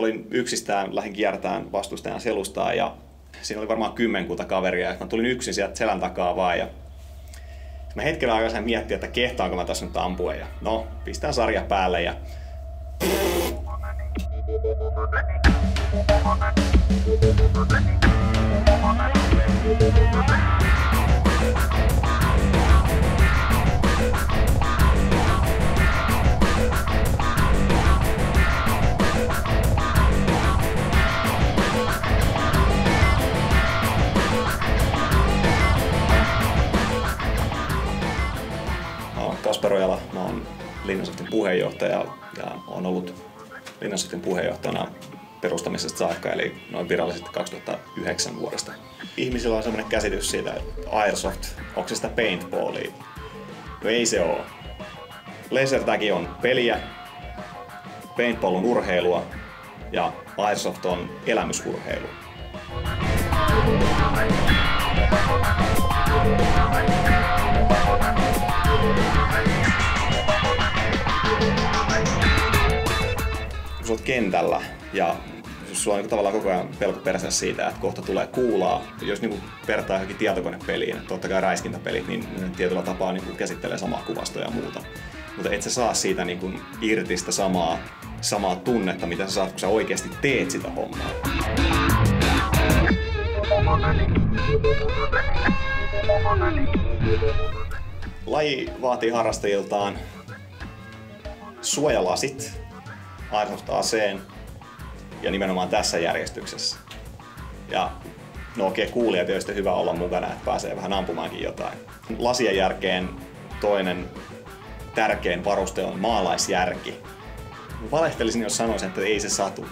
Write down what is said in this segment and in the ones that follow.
olin yksistään, lähdin kiertämään vastustajan selustaa ja siinä oli varmaan 10 kaveria ja mä tulin yksin sieltä selän takaa vaan. Ja mä hetken aikaa miettiä, että kehtaanko mä tässä nyt ampua ja no, pistän sarja päälle ja Kasper Ojala, mä oon Linnasoftin puheenjohtaja ja oon ollut Linnasoftin puheenjohtajana perustamisesta saakka, eli noin virallisesti 2009 vuodesta. Ihmisillä on sellainen käsitys siitä, että Airsoft, onko se sitä paintballia? No ei se oo. Laser tag on peliä, paintball on urheilua ja Airsoft on elämysurheilua. Kun sä oot kentällä ja sulla on tavallaan koko ajan pelko perseessä siitä, että kohta tulee kuulaa, jos niin vertaa johonkin tietokonepeliin, totta kai räiskintäpelit, niin tietyllä tapaa niin käsittelee samaa kuvastoa ja muuta. Mutta et sä saa siitä niin irti sitä samaa tunnetta, mitä sä saat, kun sä oikeasti teet sitä hommaa. Laji vaatii harrastajiltaan suojalasit, Airsoft-aseen ja nimenomaan tässä järjestyksessä. Ja no okei, kuulijat, joista hyvä olla mukana, että pääsee vähän ampumaankin jotain. Lasien jälkeen toinen tärkein varuste on maalaisjärki. Valehtelisin, jos sanoisin, että ei se satu.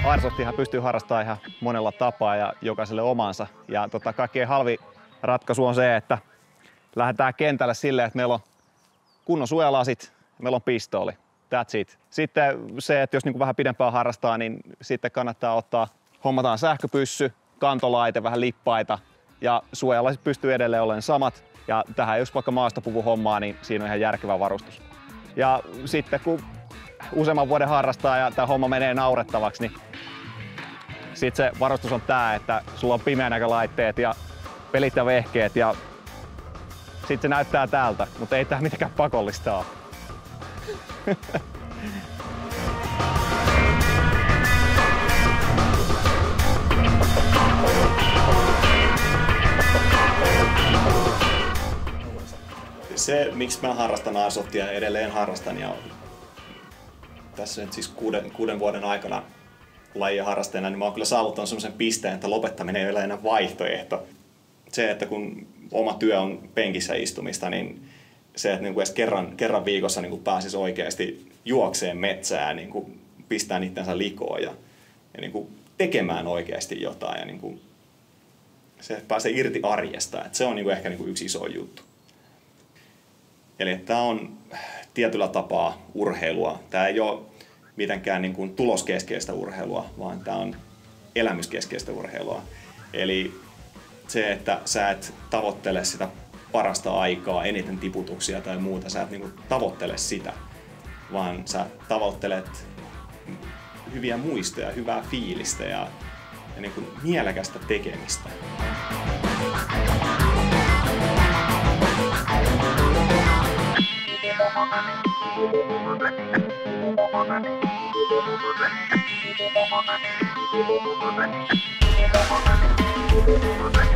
Airsoftihan pystyy harrastamaan ihan monella tapaa ja jokaiselle omansa. Ja kaikkein halvin ratkaisu on se, että lähdetään kentälle silleen, että meillä on kunnon suojalasit, meillä on pistooli. That's it. Sitten se, että jos vähän pidempään harrastaa, niin sitten kannattaa hommataan sähköpyssy, kantolaite, vähän lippaita ja suojalasit pystyy edelleen olemaan samat. Ja tähän jos vaikka maastopuvun hommaa, niin siinä on ihan järkevä varustus. Ja sitten kun useamman vuoden harrastaa ja tämä homma menee naurettavaksi, niin sitten se varustus on tää, että sulla on pimeänäkölaitteet ja pelit ja vehkeet ja sitten se näyttää tältä, mutta ei tää mitenkään pakollista ole. Se, miksi mä harrastan Airsoftia ja edelleen harrastan ja tässä nyt siis kuuden vuoden aikana lajia harrastajana, niin mä oon kyllä saavuttanut semmoisen pisteen, että lopettaminen ei ole enää vaihtoehto. Se, että kun oma työ on penkissä istumista, niin se, että niin kuin edes kerran viikossa niin kuin pääsisi oikeasti juokseen metsään, niin kuin pistää itsensä likoon ja niin kuin tekemään oikeasti jotain ja niin kuin se pääsee irti arjesta. Että se on niin kuin ehkä niin kuin yksi iso juttu. Eli tämä on tietyllä tapaa urheilua. Tämä ei ole mitenkään niin kuin tuloskeskeistä urheilua, vaan tämä on elämyskeskeistä urheilua. Eli se, että sä et tavoittele sitä parasta aikaa, eniten tiputuksia tai muuta, sä et niin kuin tavoittele sitä, vaan sä tavoittelet hyviä muistoja, hyvää fiilistä ja niin kuin mielekästä tekemistä. Thank you.